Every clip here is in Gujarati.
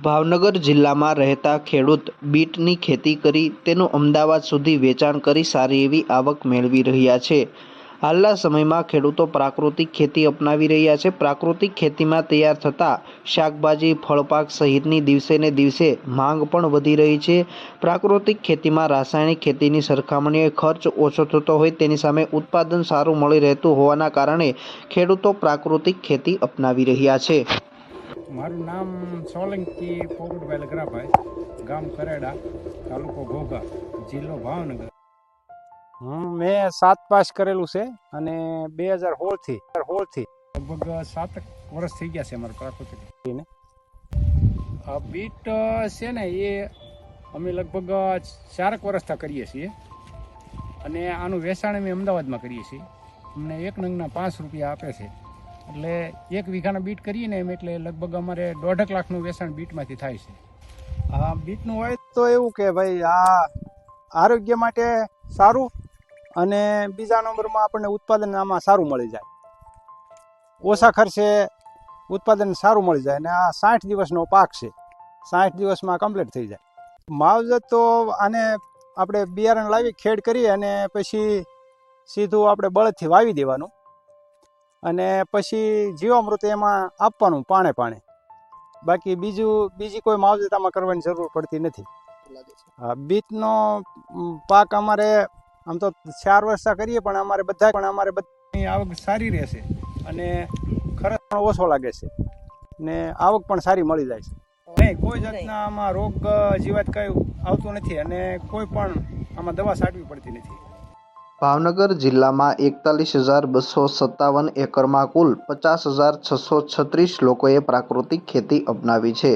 ભાવનગર જિલ્લામાં રહેતા ખેડૂત બીટની ખેતી કરી તેનું અમદાવાદ સુધી વેચાણ કરી સારી એવી આવક મેળવી રહ્યા છે। હાલના સમયમાં ખેડૂતો પ્રાકૃતિક ખેતી અપનાવી રહ્યા છે। પ્રાકૃતિક ખેતીમાં તૈયાર થતા શાકભાજી, ફળપાક સહિતની દિવસે ને દિવસે માંગ પણ વધી રહી છે। પ્રાકૃતિક ખેતીમાં રાસાયણિક ખેતીની સરખામણીએ ખર્ચ ઓછો થતો હોય તેની સામે ઉત્પાદન સારું મળી રહેતું હોવાના કારણે ખેડૂતો પ્રાકૃતિક ખેતી અપનાવી રહ્યા છે। મારું નામ સોલંકી પોપટભાઈ લગરાભાઈ, ગામ કરેડા, તાલુકો ઘોઘા, જિલ્લો ભાવનગર। મેં 7 પાસ કરેલું છે અને 2016 થી લગભગ 7 વર્ષ થઈ ગયા છે અમારે પ્રાકૃતિક ખેતીને। આ બીટ છે ને એ અમે લગભગ 4 વર્ષથી કરીએ છીએ અને આનું વેચાણ અમે અમદાવાદમાં કરીએ છીએ। અમને એક નંગના 5 રૂપિયા આપે છે, એટલે 1 વીઘાના બીટ કરીએ ને એમ એટલે લગભગ અમારે 1.5 લાખનું વેચાણ બીટમાંથી થાય છે। આ બીટનું હોય તો એવું કે ભાઈ આ આરોગ્ય માટે સારું અને બીજા નંબરમાં આપણને ઉત્પાદન આમાં સારું મળી જાય, ઓછા ખર્ચે ઉત્પાદન સારું મળી જાય અને આ 60 દિવસનો પાક છે, 60 દિવસમાં કમ્પ્લીટ થઈ જાય। માવજત તો આને આપણે બિયારણ લાવી ખેડ કરી અને પછી સીધું આપણે બળદથી વાવી દેવાનું અને પછી જીવામૃત એમાં આપવાનું પાણે। બાકી બીજી કોઈ માવજત આમાં કરવાની જરૂર પડતી નથી। બીટનો પાક અમારે આમ તો 4 વર્ષ કરીએ પણ અમારે બધાની આવક સારી રહેશે અને ખર્ચ પણ ઓછો લાગે છે ને આવક પણ સારી મળી જાય છે। નહીં, કોઈ જાતના આમાં રોગ જીવાત કંઈ આવતું નથી અને કોઈ પણ આમાં દવા છાંટવી પડતી નથી। ભાવનગર જિલ્લામાં 41,257 એકરમાં કુલ 50,636 લોકોએ પ્રાકૃતિક ખેતી અપનાવી છે।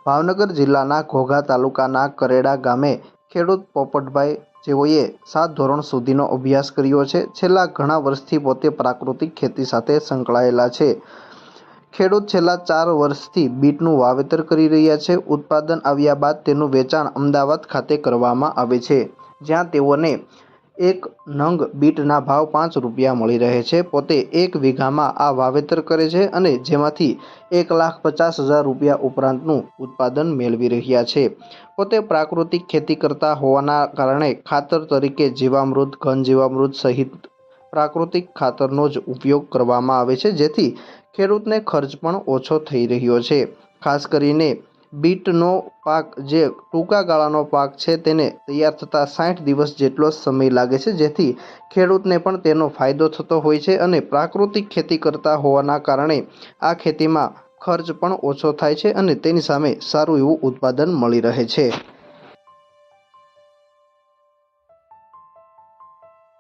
ભાવનગર જિલ્લાના ઘોઘા તાલુકાના કરેડા ગામે ખેડૂત પોપટભાઈ, જેઓએ 7 ધોરણ સુધીનો અભ્યાસ કર્યો છે, છેલ્લા ઘણા વર્ષથી પોતે પ્રાકૃતિક ખેતી સાથે સંકળાયેલા છે। ખેડૂત છેલ્લા 4 વર્ષથી બીટનું વાવેતર કરી રહ્યા છે। ઉત્પાદન આવ્યા બાદ તેનું વેચાણ અમદાવાદ ખાતે કરવામાં આવે છે, જ્યાં તેઓને 1 નંગ બીટના ભાવ 5 રૂપિયા મળી રહે છે। પોતે 1 વીઘામાં આ વાવેતર કરે છે અને જેમાંથી 1,50,000 રૂપિયા ઉપરાંતનું ઉત્પાદન મેળવી રહ્યા છે। પોતે પ્રાકૃતિક ખેતી કરતા હોવાના કારણે ખાતર તરીકે જીવામૃત, ઘન જીવામૃત સહિત પ્રાકૃતિક ખાતરનો જ ઉપયોગ કરવામાં આવે છે, જેથી ખેડૂતને ખર્ચ પણ ઓછો થઈ રહ્યો છે। ખાસ કરીને બીટનો પાક જે ટૂંકા ગાળાનો પાક છે તેને તૈયાર થતાં 60 દિવસ જેટલો સમય લાગે છે, જેથી ખેડૂતને પણ તેનો ફાયદો થતો હોય છે અને પ્રાકૃતિક ખેતી કરતા હોવાના કારણે આ ખેતીમાં ખર્ચ પણ ઓછો થાય છે અને તેની સામે સારું એવું ઉત્પાદન મળી રહે છે।